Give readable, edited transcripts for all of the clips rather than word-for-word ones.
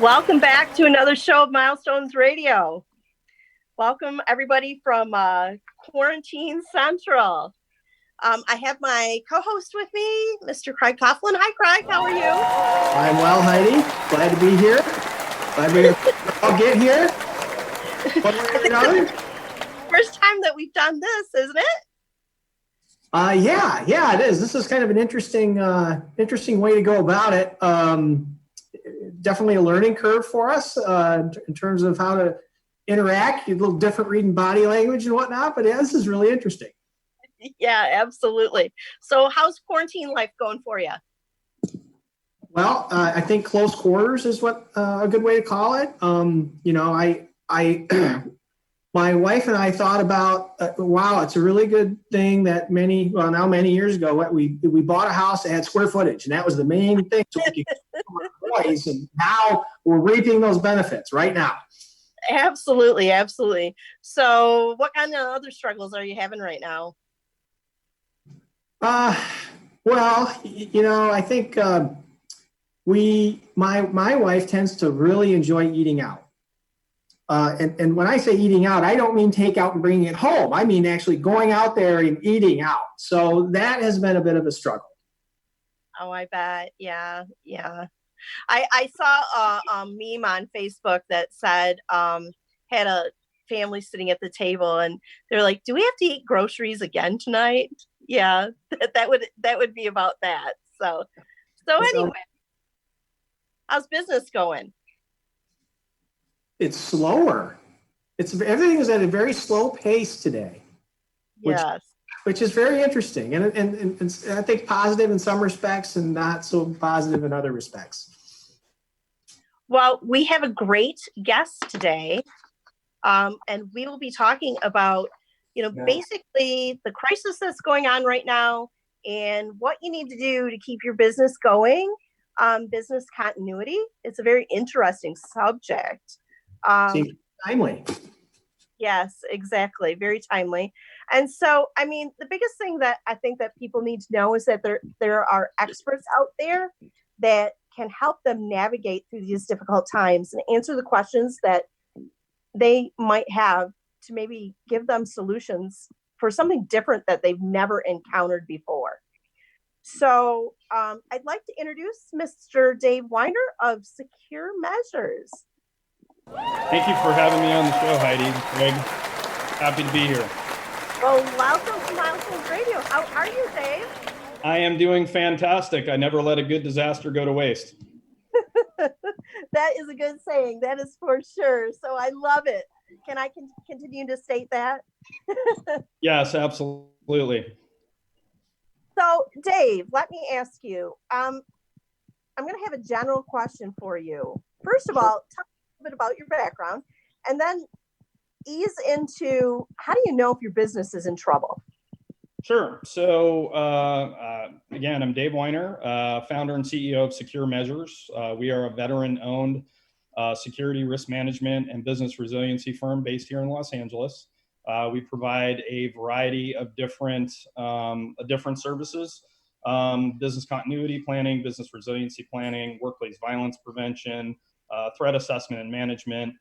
Welcome back to another show of Milestones Radio. Welcome everybody from Quarantine Central. I have my co-host with me, Mr. Craig Coughlin. Hi, Craig. How are you? I'm well, Heidi. Glad to be here. Glad we all get here. One way or another. First time that we've done this, isn't it? Yeah, it is. This is kind of an interesting way to go about it. Definitely a learning curve for us in terms of how to interact. A little different reading body language and whatnot, but yeah, this is really interesting. Yeah, absolutely. So how's quarantine life going for you? Well, I think close quarters is what a good way to call it. My wife and I thought about, wow, it's a really good thing that many years ago, we bought a house that had square footage, and that was the main thing. So we could keep our voice, and now we're reaping those benefits right now. Absolutely. So what kind of other struggles are you having right now? Well, I think my wife tends to really enjoy eating out. And when I say eating out, I don't mean take out and bringing it home. I mean actually going out there and eating out. So that has been a bit of a struggle. Oh, I bet. Yeah. I saw a meme on Facebook that said, had a family sitting at the table and they're like, do we have to eat groceries again tonight? Yeah, that would be about that. So anyway, how's business going? It's slower. Everything is at a very slow pace today. Yes. Which is very interesting. And I think positive in some respects and not so positive in other respects. Well, we have a great guest today. And we will be talking about, basically the crisis that's going on right now and what you need to do to keep your business going, business continuity. It's a very interesting subject. Seems timely. Yes, exactly. Very timely. And so, the biggest thing that I think that people need to know is that there are experts out there that can help them navigate through these difficult times and answer the questions that they might have to maybe give them solutions for something different that they've never encountered before. So I'd like to introduce Mr. Dave Weiner of Secure Measures. Thank you for having me on the show, Heidi. Greg, happy to be here. Well, welcome to Milestones Radio. How are you, Dave? I am doing fantastic. I never let a good disaster go to waste. That is a good saying. That is for sure. So I love it. Can I continue to state that? Yes, absolutely. So, Dave, let me ask you. I'm going to have a general question for you. First of all, tell me a little bit about your background, and then ease into how do you know if your business is in trouble? Sure. So, again, I'm Dave Weiner, founder and CEO of Secure Measures. We are a veteran-owned security risk management and business resiliency firm based here in Los Angeles. We provide a variety of different services, business continuity planning, business resiliency planning, workplace violence prevention, threat assessment and management.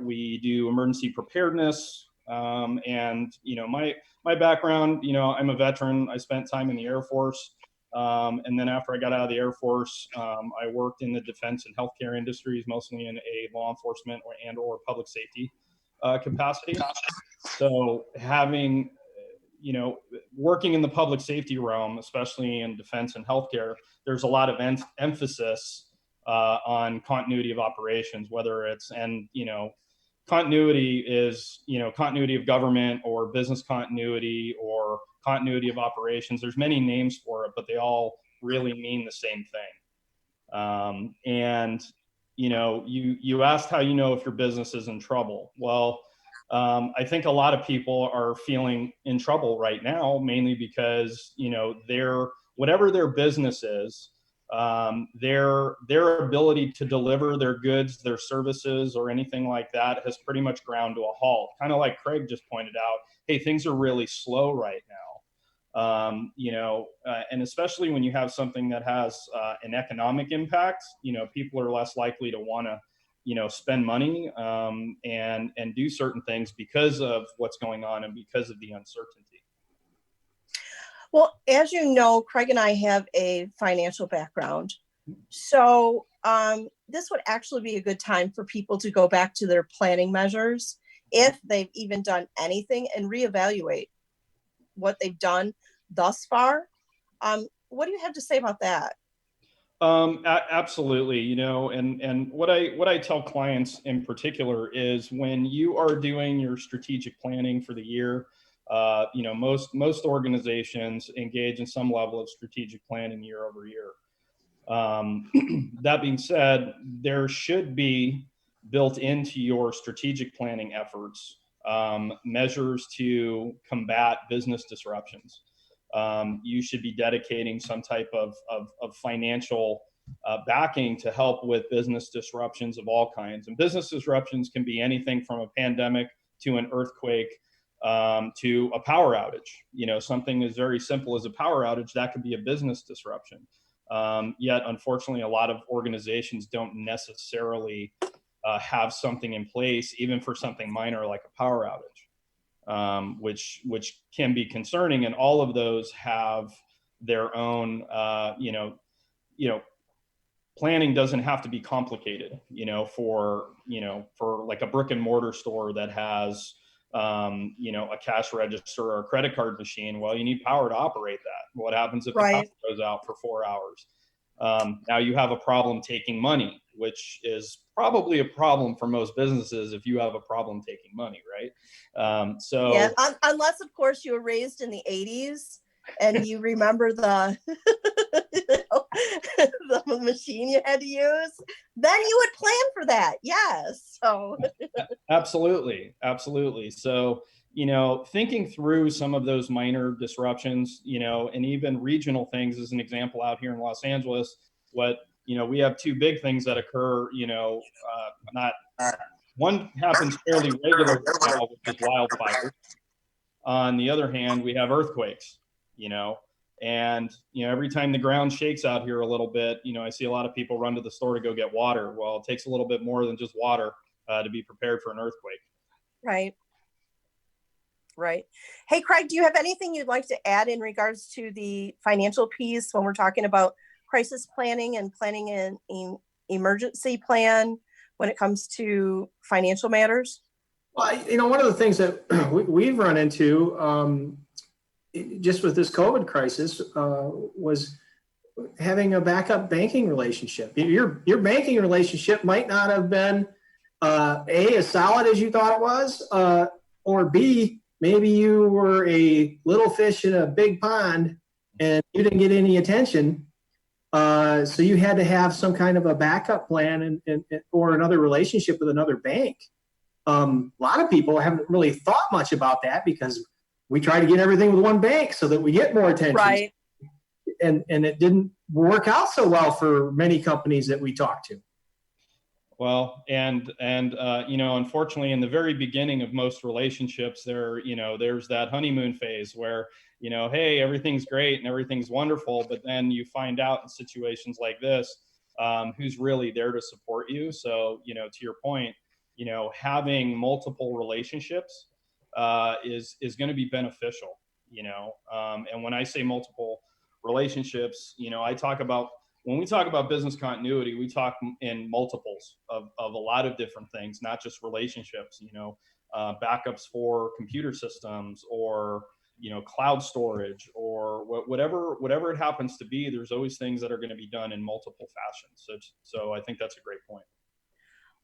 We do emergency preparedness. And my background, I'm a veteran. I spent time in the Air Force. And then after I got out of the Air Force, I worked in the defense and healthcare industries, mostly in a law enforcement or public safety capacity. So having, working in the public safety realm, especially in defense and healthcare, there's a lot of emphasis on continuity of operations, continuity is, continuity of government or business continuity or continuity of operations. There's many names for it, but they all really mean the same thing. You asked how you know if your business is in trouble. Well, I think a lot of people are feeling in trouble right now, mainly because, whatever their business is, their ability to deliver their goods, their services, or anything like that has pretty much ground to a halt. Kind of like Craig just pointed out, hey, things are really slow right And especially when you have something that has an economic impact, people are less likely to want to, spend money and do certain things because of what's going on and because of the uncertainty. Well, as you know, Craig and I have a financial background. So this would actually be a good time for people to go back to their planning measures, if they've even done anything, and reevaluate what they've done thus far. What do you have to say about that? Absolutely. And what I tell clients in particular is when you are doing your strategic planning for the year, most organizations engage in some level of strategic planning year over year. That being said, there should be built into your strategic planning efforts measures to combat business disruptions. You should be dedicating some type of financial backing to help with business disruptions of all kinds. And business disruptions can be anything from a pandemic to an earthquake to a power outage. Something as very simple as a power outage, that could be a business disruption. Yet, unfortunately, a lot of organizations don't necessarily have something in place, even for something minor like a power outage, which can be concerning. And all of those have their own, planning doesn't have to be complicated, for like a brick and mortar store that has, a cash register or a credit card machine. Well, you need power to operate that. What happens if the power goes out for 4 hours? Now you have a problem taking money, which is probably a problem for most businesses if you have a problem taking money, right? Unless, of course, you were raised in the 80s and you remember the the machine you had to use, then you would plan for that. Yes. So absolutely. So, thinking through some of those minor disruptions, and even regional things, as an example, out here in Los Angeles, we have two big things that occur, not one happens fairly regularly now, which is wildfires. On the other hand, we have earthquakes, and, every time the ground shakes out here a little bit, I see a lot of people run to the store to go get water. Well, it takes a little bit more than just water to be prepared for an earthquake. Right. Hey, Craig, do you have anything you'd like to add in regards to the financial piece when we're talking about crisis planning and planning an emergency plan when it comes to financial matters? Well, one of the things that we've run into just with this COVID crisis was having a backup banking relationship. Your banking relationship might not have been A, as solid as you thought it was, or B, maybe you were a little fish in a big pond and you didn't get any attention. So you had to have some kind of a backup plan or another relationship with another bank. A lot of people haven't really thought much about that because we try to get everything with one bank so that we get more attention. Right. And it didn't work out so well for many companies that we talked to. Well, and unfortunately, in the very beginning of most relationships, there's that honeymoon phase where, hey, everything's great and everything's wonderful, but then you find out in situations like this, who's really there to support you. So, to your point, having multiple relationships is going to be beneficial, and when I say multiple relationships, when we talk about business continuity, we talk in multiples of a lot of different things, not just relationships, backups for computer systems or, cloud storage or whatever it happens to be. There's always things that are going to be done in multiple fashions. So I think that's a great point.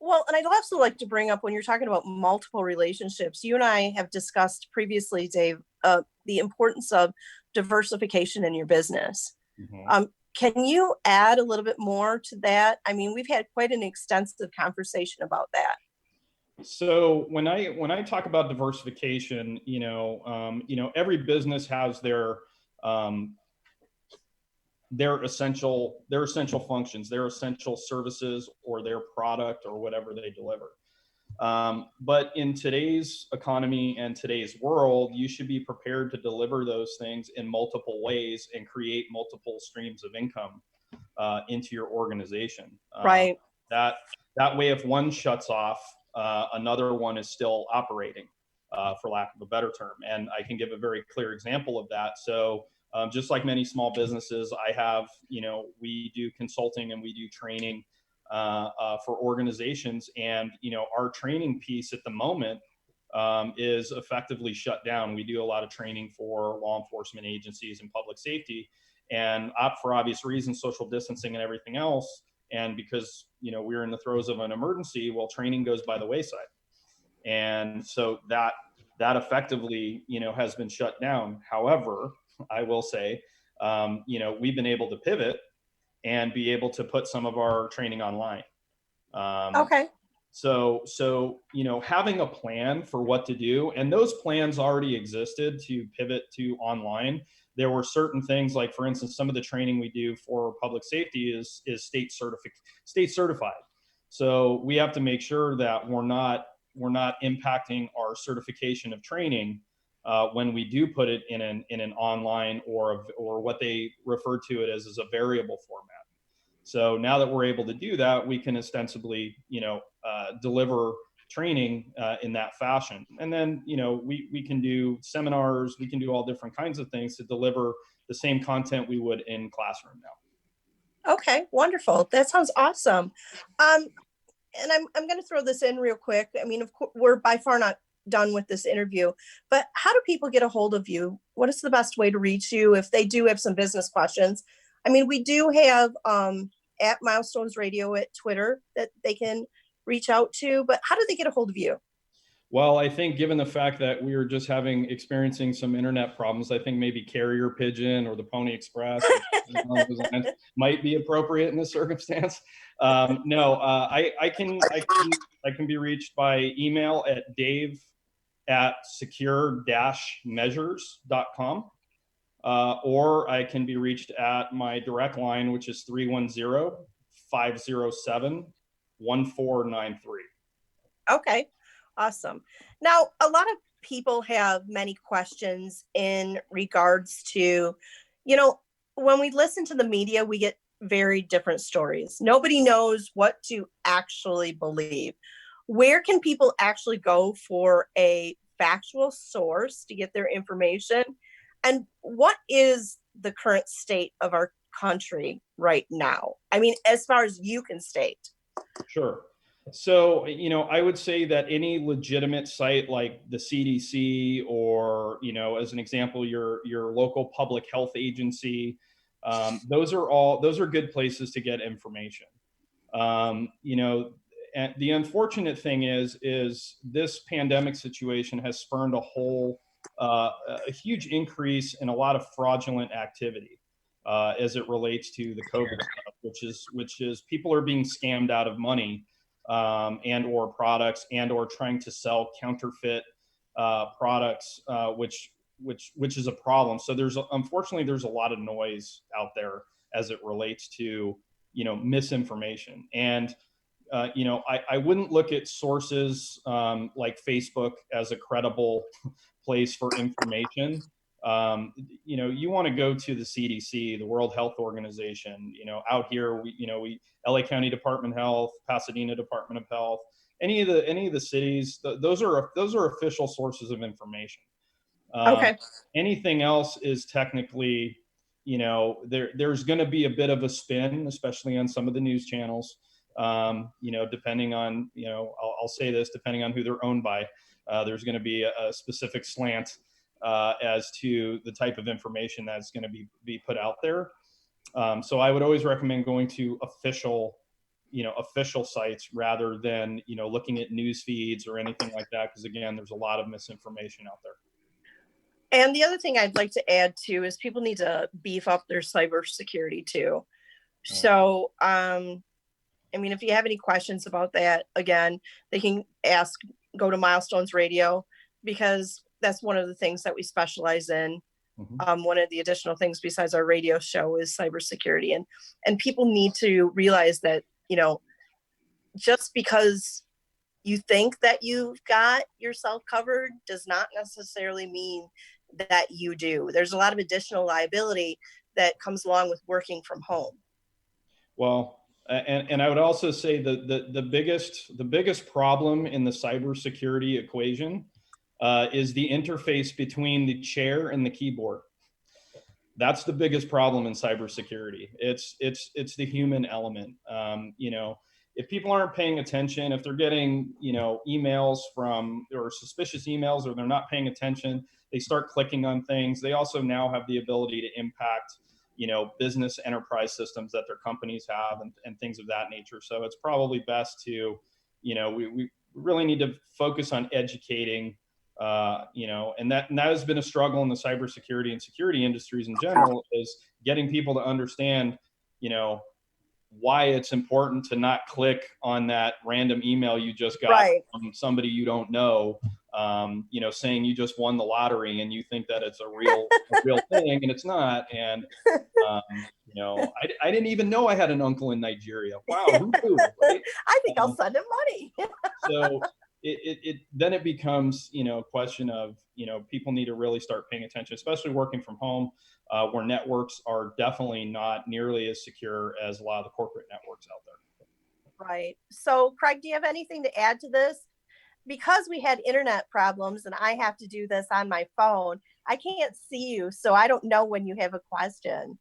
Well, and I'd also like to bring up, when you're talking about multiple relationships, you and I have discussed previously, Dave, the importance of diversification in your business. Mm-hmm. Can you add a little bit more to that? I mean, we've had quite an extensive conversation about that. So when I talk about diversification, every business has their essential functions, their essential services, or their product, or whatever they deliver. But in today's economy and today's world, you should be prepared to deliver those things in multiple ways and create multiple streams of income into your organization. Right. That way, if one shuts off, another one is still operating, for lack of a better term. And I can give a very clear example of that. So just like many small businesses, I have, we do consulting and we do training for organizations. And, our training piece at the moment is effectively shut down. We do a lot of training for law enforcement agencies and public safety, and for obvious reasons, social distancing and everything else. And because, we're in the throes of an emergency, well, training goes by the wayside. And so that effectively, has been shut down. However, I will say, we've been able to pivot and be able to put some of our training online. Okay. So, having a plan for what to do, and those plans already existed to pivot to online. There were certain things like, for instance, some of the training we do for public safety is state certified. So we have to make sure that we're not impacting our certification of training when we do put it in an online or what they refer to it as a variable format. So now that we're able to do that, we can ostensibly, deliver training in that fashion. And then, we can do seminars, we can do all different kinds of things to deliver the same content we would in classroom now. Okay, wonderful. That sounds awesome. And I'm going to throw this in real quick. I mean, of course, we're by far not done with this interview, but how do people get a hold of you? What is the best way to reach you if they do have some business questions? I mean, we do have at MilestonesRadio at Twitter that they can reach out to, but how do they get a hold of you? Well, I think given the fact that we were just experiencing some internet problems, I think maybe Carrier Pigeon or the Pony Express might be appropriate in this circumstance. I can be reached by email at dave@secure-measures.com, or I can be reached at my direct line, which is 310-507-1493. Okay. Awesome. Now, a lot of people have many questions in regards to, when we listen to the media, we get very different stories. Nobody knows what to actually believe. Where can people actually go for a factual source to get their information? And what is the current state of our country right now? I mean, as far as you can state. Sure. So, I would say that any legitimate site like the CDC or, as an example, your local public health agency, those are good places to get information. And the unfortunate thing is this pandemic situation has spurned a huge increase in a lot of fraudulent activity as it relates to the COVID stuff, which is people are being scammed out of money. And or products and or trying to sell counterfeit products, which is a problem. So unfortunately there's a lot of noise out there as it relates to misinformation. And I wouldn't look at sources like Facebook as a credible place for information. You want to go to the CDC, the World Health Organization. Out here, we LA County Department of Health, Pasadena Department of Health, any of the cities. Those are official sources of information. Okay. Anything else is technically, there's going to be a bit of a spin, especially on some of the news channels. Depending on, I'll say this, depending on who they're owned by, there's going to be a specific slant as to the type of information that's going to be put out there. So I would always recommend going to official sites rather than, looking at news feeds or anything like that. Because again, there's a lot of misinformation out there. And the other thing I'd like to add too is people need to beef up their cybersecurity too. So, if you have any questions about that, again, they can go to Milestones Radio, because that's one of the things that we specialize in. Mm-hmm. One of the additional things besides our radio show is cybersecurity. And people need to realize that, just because you think that you've got yourself covered does not necessarily mean that you do. There's a lot of additional liability that comes along with working from home. Well, and I would also say the biggest problem in the cybersecurity equation is the interface between the chair and the keyboard. That's the biggest problem in cybersecurity. It's the human element. If people aren't paying attention, if they're getting emails from or suspicious emails, or they're not paying attention, they start clicking on things. They also now have the ability to impact business enterprise systems that their companies have and things of that nature. So it's probably best to, we really need to focus on educating, and that has been a struggle in the cybersecurity and security industries in general, is getting people to understand, why it's important to not click on that random email you just got from somebody you don't know, saying you just won the lottery and you think that it's a real thing, and it's not. And I didn't even know I had an uncle in Nigeria. Wow, who knew, right? I think I'll send him money. So then it becomes a question of people need to really start paying attention, especially working from home, where networks are definitely not nearly as secure as a lot of the corporate networks out there. Right. So Craig, do you have anything to add to this? Because we had internet problems and I have to do this on my phone, I can't see you, so I don't know when you have a question.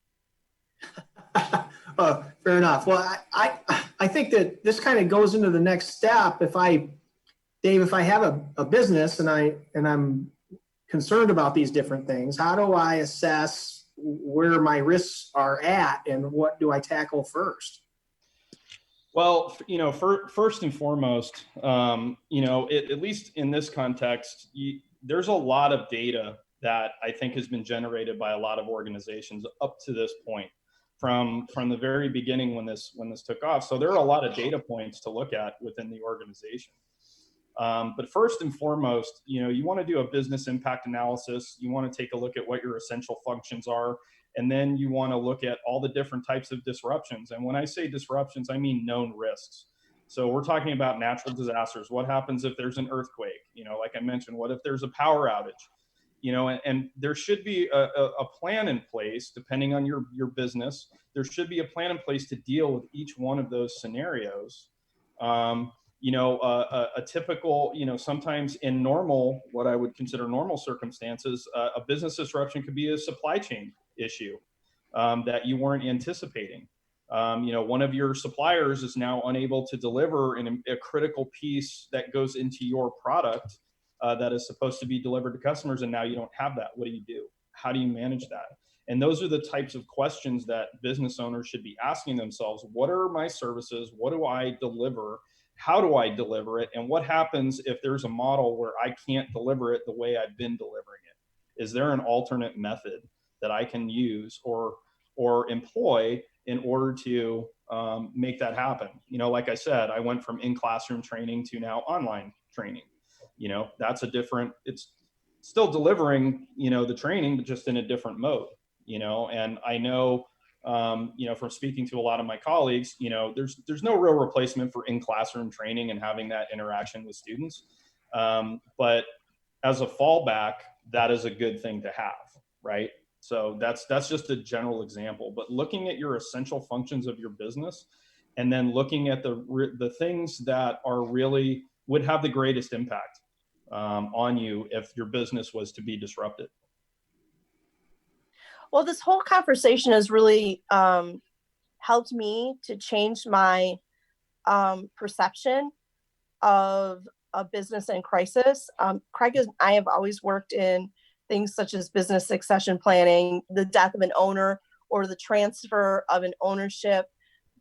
Fair enough. Well, I think that this kind of goes into the next step. If I have a business and I'm concerned about these different things, how do I assess where my risks are at and what do I tackle first? Well, first and foremost, at least in this context, there's a lot of data that I think has been generated by a lot of organizations up to this point, from the very beginning when this took off. So there are a lot of data points to look at within the organization. But first and foremost, you want to do a business impact analysis. You want to take a look at what your essential functions are. And then you want to look at all the different types of disruptions. And when I say disruptions, I mean known risks. So we're talking about natural disasters. What happens if there's an earthquake? Like I mentioned, what if there's a power outage? And there should be a plan in place, depending on your business. There should be a plan in place to deal with each one of those scenarios. A typical, sometimes in normal, what I would consider normal circumstances, a business disruption could be a supply chain issue that you weren't anticipating. One of your suppliers is now unable to deliver a critical piece that goes into your product that is supposed to be delivered to customers, and now you don't have that. What do you do? How do you manage that? And those are the types of questions that business owners should be asking themselves. What are my services? What do I deliver? How do I deliver it? And what happens if there's a model where I can't deliver it the way I've been delivering it? Is there an alternate method that I can use or employ in order to make that happen? Like I said, I went from in-classroom training to now online training. That's it's still delivering, the training, but just in a different mode, and I know, from speaking to a lot of my colleagues, there's no real replacement for in-classroom training and having that interaction with students. But as a fallback, that is a good thing to have, right? So that's just a general example, but looking at your essential functions of your business and then looking at the things that are really would have the greatest impact on you if your business was to be disrupted. Well, this whole conversation has really helped me to change my perception of a business in crisis. Craig and I have always worked in things such as business succession planning, the death of an owner, or the transfer of an ownership.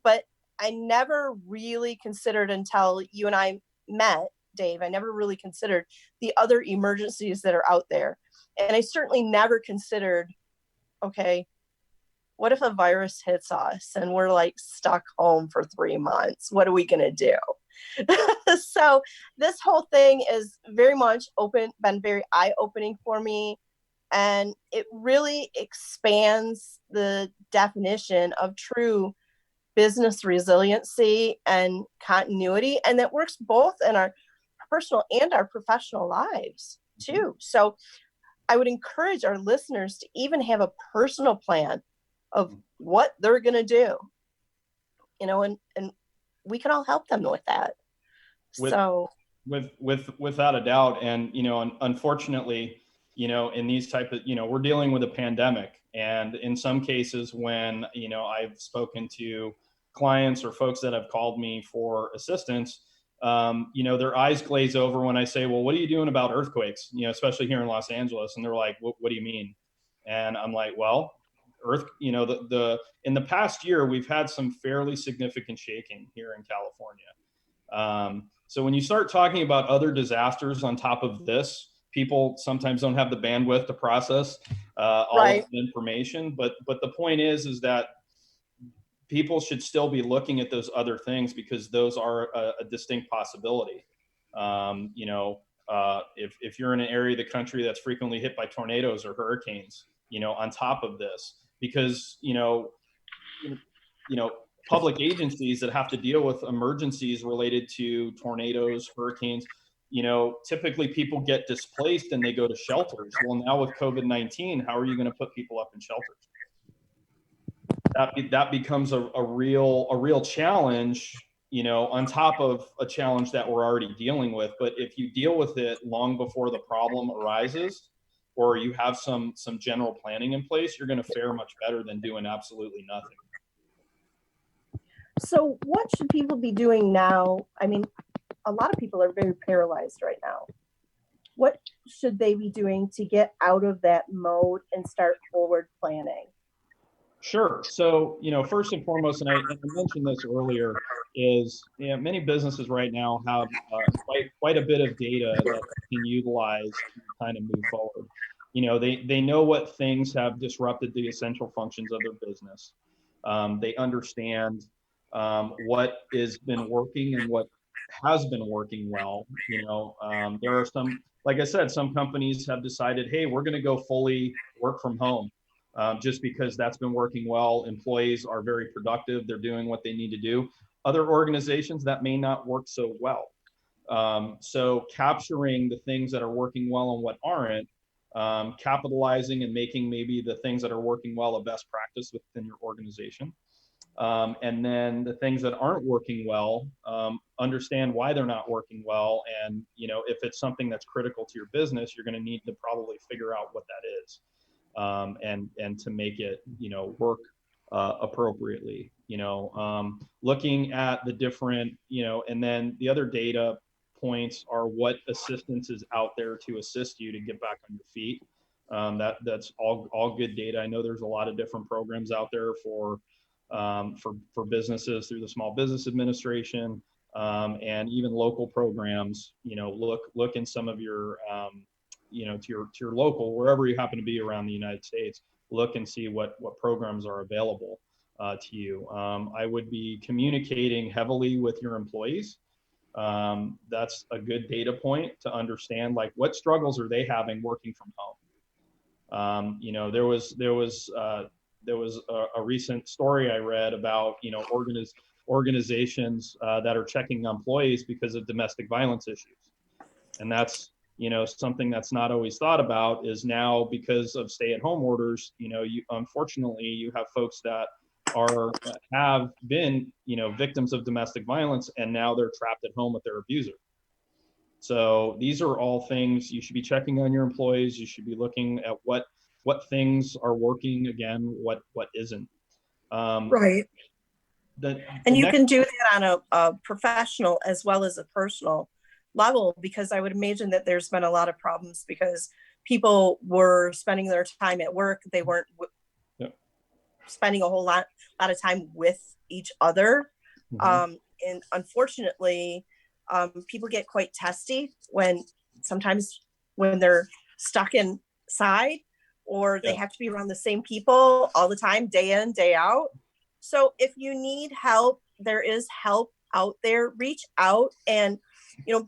But I never really considered, until you and I met, Dave, I never really considered the other emergencies that are out there. And I certainly never considered, okay, what if a virus hits us and we're like stuck home for 3 months? What are we going to do? So this whole thing is very much been very eye-opening for me. And it really expands the definition of true business resiliency and continuity. And that works both in our personal and our professional lives too. So I would encourage our listeners to even have a personal plan of what they're going to do, and we can all help them with that. Without a doubt. And, unfortunately, in these type of, we're dealing with a pandemic, and in some cases when, I've spoken to clients or folks that have called me for assistance, their eyes glaze over when I say, well, what are you doing about earthquakes, especially here in Los Angeles? And they're like, what do you mean? And I'm like, well, in the past year, we've had some fairly significant shaking here in California. So when you start talking about other disasters on top of this, people sometimes don't have the bandwidth to process all of the information. But the point is that people should still be looking at those other things, because those are a distinct possibility. If you're in an area of the country that's frequently hit by tornadoes or hurricanes, on top of this, because, public agencies that have to deal with emergencies related to tornadoes, hurricanes, typically people get displaced and they go to shelters. Well, now with COVID-19, how are you going to put people up in shelters? That becomes a real challenge, on top of a challenge that we're already dealing with. But if you deal with it long before the problem arises, or you have some general planning in place, you're going to fare much better than doing absolutely nothing. So what should people be doing now? I mean, a lot of people are very paralyzed right now. What should they be doing to get out of that mode and start forward planning? Sure. So, first and foremost, and I mentioned this earlier, is many businesses right now have quite a bit of data that they can utilize to kind of move forward. They know what things have disrupted the essential functions of their business. They understand what has been working and what has been working well. There are some, like I said, some companies have decided, hey, we're going to go fully work from home. Just because that's been working well. Employees are very productive. They're doing what they need to do. Other organizations, that may not work so well. So capturing the things that are working well and what aren't, capitalizing and making maybe the things that are working well a best practice within your organization. And then the things that aren't working well, understand why they're not working well. And, if it's something that's critical to your business, you're going to need to probably figure out what that is. And to make it, work appropriately, looking at the different, and then the other data points are what assistance is out there to assist you to get back on your feet. That's all good data. I know there's a lot of different programs out there for businesses through the Small Business Administration, and even local programs. Look in some of your to your local, wherever you happen to be around the United States, look and see what programs are available to you. I would be communicating heavily with your employees. That's a good data point to understand, like, what struggles are they having working from home. There was a recent story I read about, organizations that are checking employees because of domestic violence issues. And that's, something that's not always thought about, is now because of stay-at-home orders, unfortunately you have folks that have been, victims of domestic violence, and now they're trapped at home with their abuser. So these are all things you should be checking on your employees. You should be looking at what things are working, again, what isn't. Right. You can do that on a professional as well as a personal level, because I would imagine that there's been a lot of problems because people were spending their time at work. They weren't spending a whole lot of time with each other. Mm-hmm. And unfortunately, people get quite testy sometimes when they're stuck inside, or they have to be around the same people all the time, day in, day out. So if you need help, there is help out there. Reach out. And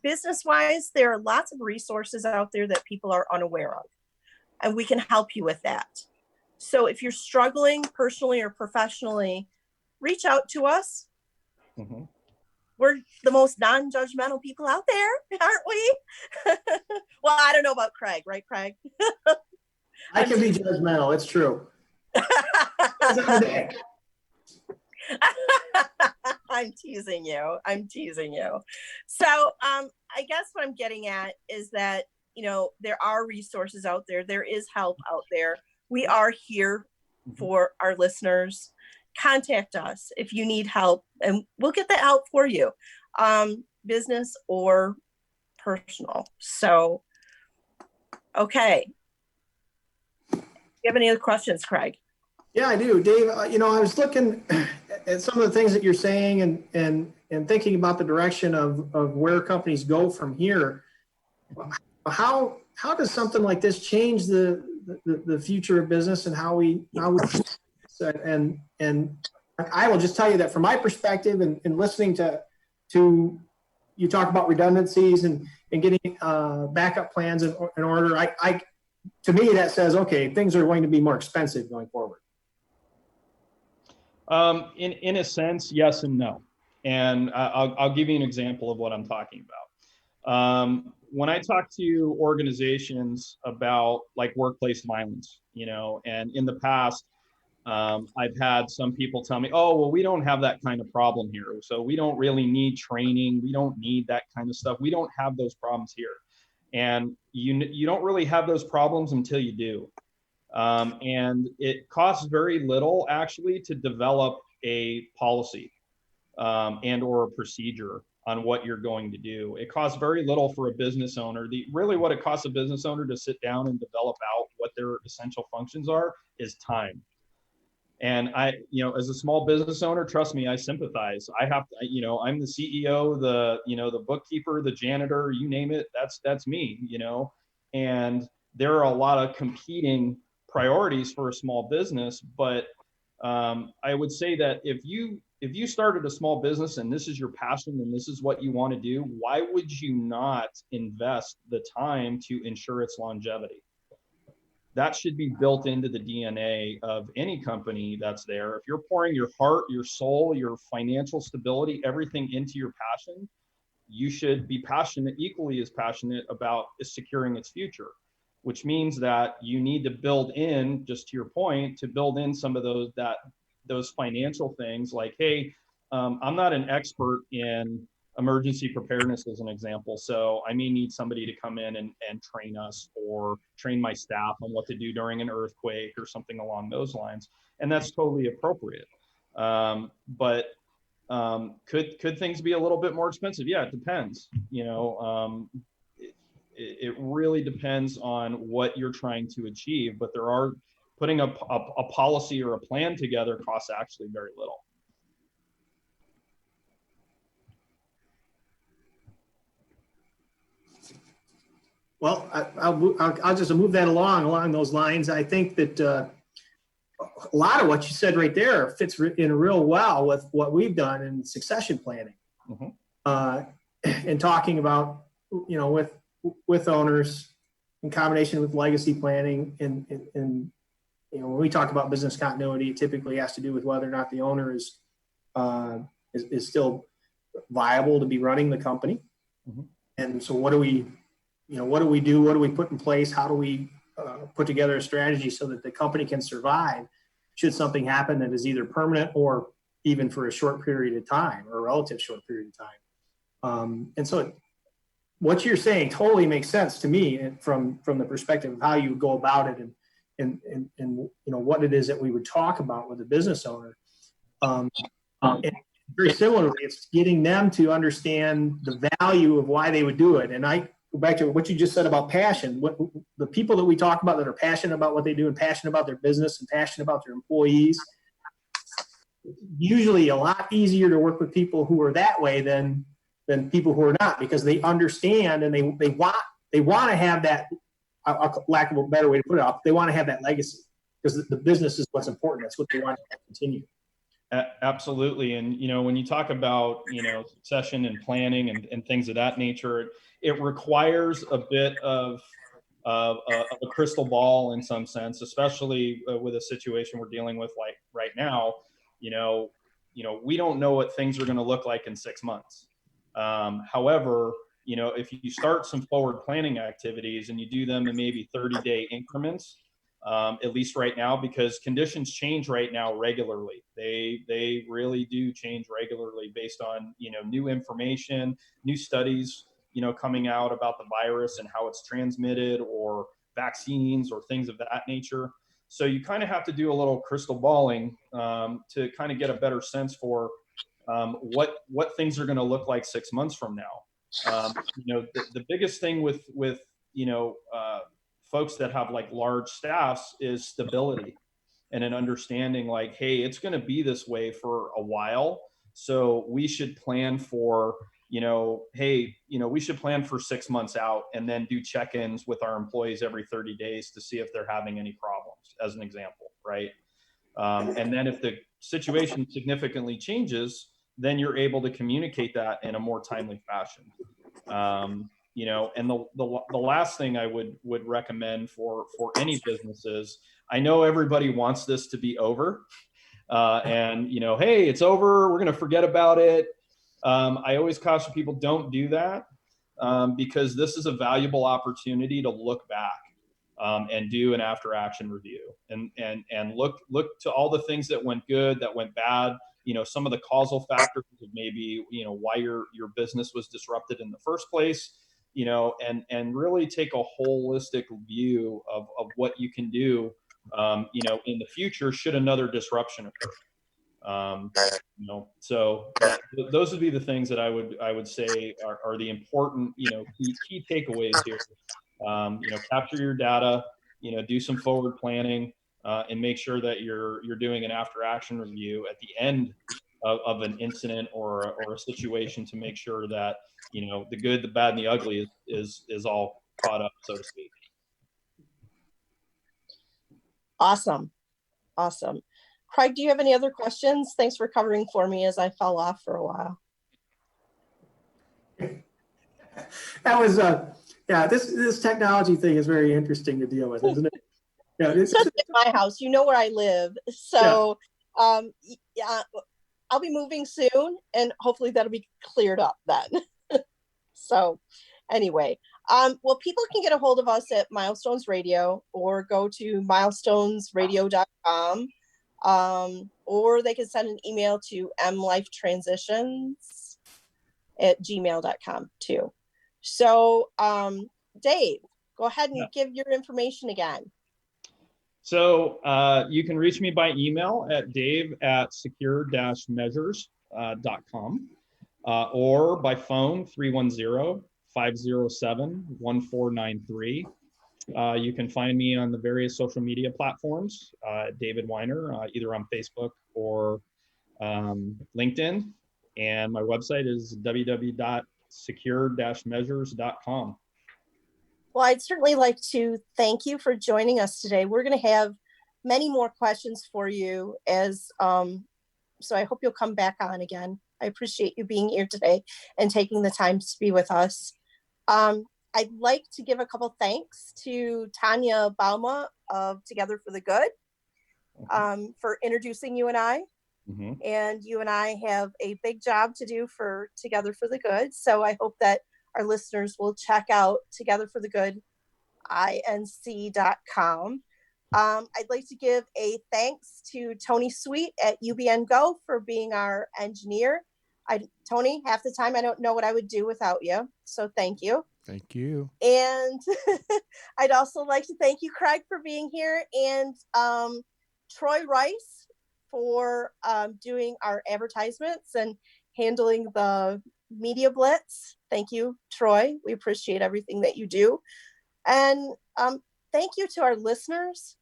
business-wise, there are lots of resources out there that people are unaware of, and we can help you with that. So if you're struggling personally or professionally, reach out to us. Mm-hmm. we're the most non-judgmental people out there, aren't we? Well, I don't know about Craig, right, Craig? I can be judgmental. It's true. I'm teasing you. So I guess what I'm getting at is that, there are resources out there. There is help out there. We are here for our listeners. Contact us if you need help, and we'll get that help for you, business or personal. So, okay. Do you have any other questions, Craig? Yeah, I do, Dave. I was looking at some of the things that you're saying and thinking about the direction of where companies go from here. How does something like this change the future of business and how we and I will just tell you that from my perspective and listening to you talk about redundancies and getting backup plans in order, I to me that says, okay, things are going to be more expensive going forward. In a sense, yes and no. And I'll give you an example of what I'm talking about. When I talk to organizations about like workplace violence, and in the past, I've had some people tell me, oh, well, we don't have that kind of problem here. So we don't really need training. We don't need that kind of stuff. We don't have those problems here. And you don't really have those problems until you do. And it costs very little actually to develop a policy and or a procedure on what you're going to do. It costs very little for a business owner. Really what it costs a business owner to sit down and develop out what their essential functions are is time. And as a small business owner, trust me, I sympathize. I have to, I'm the CEO, the bookkeeper, the janitor, you name it, that's me, and there are a lot of competing priorities for a small business. But I would say that if you started a small business and this is your passion and this is what you want to do, why would you not invest the time to ensure its longevity? That should be built into the DNA of any company that's there. If you're pouring your heart, your soul, your financial stability, everything into your passion, you should be equally as passionate about securing its future, which means that you need to build in, just to your point, to build in some of those financial things like, hey, I'm not an expert in emergency preparedness as an example. So I may need somebody to come in and train us or train my staff on what to do during an earthquake or something along those lines. And that's totally appropriate. But could things be a little bit more expensive? Yeah, it depends. It really depends on what you're trying to achieve, but putting a policy or a plan together costs actually very little. Well, I'll just move that along those lines. I think that a lot of what you said right there fits in real well with what we've done in succession planning, and talking about, with owners in combination with legacy planning. And when we talk about business continuity, it typically has to do with whether or not the owner is still viable to be running the company. And so what do we do? What do we put in place? How do we put together a strategy so that the company can survive should something happen that is either permanent or even for a short period of time or a relative short period of time? And so what you're saying totally makes sense to me from the perspective of how you go about it and what it is that we would talk about with a business owner. And very similarly, it's getting them to understand the value of why they would do it. And I go back to what you just said about passion. What the people that we talk about that are passionate about what they do and passionate about their business and passionate about their employees, usually a lot easier to work with people who are that way than people who are not, because they understand and they want to have that, lack of a better way to put it, they want to have that legacy because the business is what's important. That's what they want to continue. Absolutely. And, when you talk about, succession and planning and things of that nature, it requires a bit of a crystal ball in some sense, especially with a situation we're dealing with like right now. We don't know what things are going to look like in 6 months. However, if you start some forward planning activities and you do them in maybe 30-day increments, at least right now, because conditions change right now regularly. They really do change regularly based on, new information, new studies, coming out about the virus and how it's transmitted, or vaccines or things of that nature. So you kind of have to do a little crystal balling to kind of get a better sense for what things are going to look like 6 months from now. The biggest thing with folks that have like large staffs is stability, and an understanding like, hey, it's going to be this way for a while. So we should plan for, we should plan for 6 months out, and then do check-ins with our employees every 30 days to see if they're having any problems, as an example, right? And then if the situation significantly changes, then you're able to communicate that in a more timely fashion. And the last thing I would recommend for any businesses, I know everybody wants this to be over, and hey, it's over, we're going to forget about it. I always caution people, don't do that, because this is a valuable opportunity to look back and do an after action review, and look to all the things that went good, that went bad, some of the causal factors of maybe, why your business was disrupted in the first place, and really take a holistic view of what you can do, in the future should another disruption occur. So those would be the things that I would say are the important, key takeaways here. Capture your data, do some forward planning, and make sure that you're doing an after action review at the end of an incident or a situation, to make sure that, the good, the bad, and the ugly is all caught up, so to speak. Awesome. Craig, do you have any other questions? Thanks for covering for me as I fell off for a while. That was this technology thing is very interesting to deal with, isn't it? Yeah, especially at my house, where I live. So yeah, I'll be moving soon, and hopefully that'll be cleared up then. So anyway, well, people can get a hold of us at Milestones Radio, or go to MilestonesRadio.com, or they can send an email to mlifetransitions@gmail.com too. So Dave, go ahead and give your information again. So you can reach me by email at dave@secure-measures.com, or by phone 310-507-1493. You can find me on the various social media platforms, David Weiner, either on Facebook or LinkedIn. And my website is www.secure-measures.com. Well, I'd certainly like to thank you for joining us today. We're going to have many more questions for you, so I hope you'll come back on again. I appreciate you being here today and taking the time to be with us. I'd like to give a couple thanks to Tanya Bauma of Together for the Good for introducing you and I. Mm-hmm. And you and I have a big job to do for Together for the Good. So I hope that our listeners will check out Together for the Good, inc.com. I'd like to give a thanks to Tony Sweet at UBN Go for being our engineer. Tony, half the time I don't know what I would do without you. So thank you. Thank you. And I'd also like to thank you, Craig, for being here, and Troy Rice for doing our advertisements and handling the media blitz. Thank you, Troy. We appreciate everything that you do. And thank you to our listeners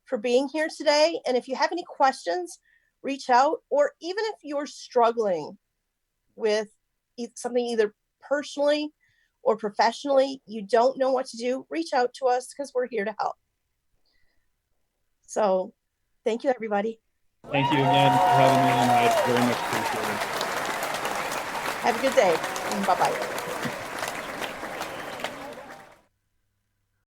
for being here today. And if you have any questions, reach out, or even if you're struggling with something either personally or professionally, you don't know what to do, reach out to us, because we're here to help. So thank you, everybody. Thank you again for having me on. I very much appreciate it. Have a good day. Bye-bye.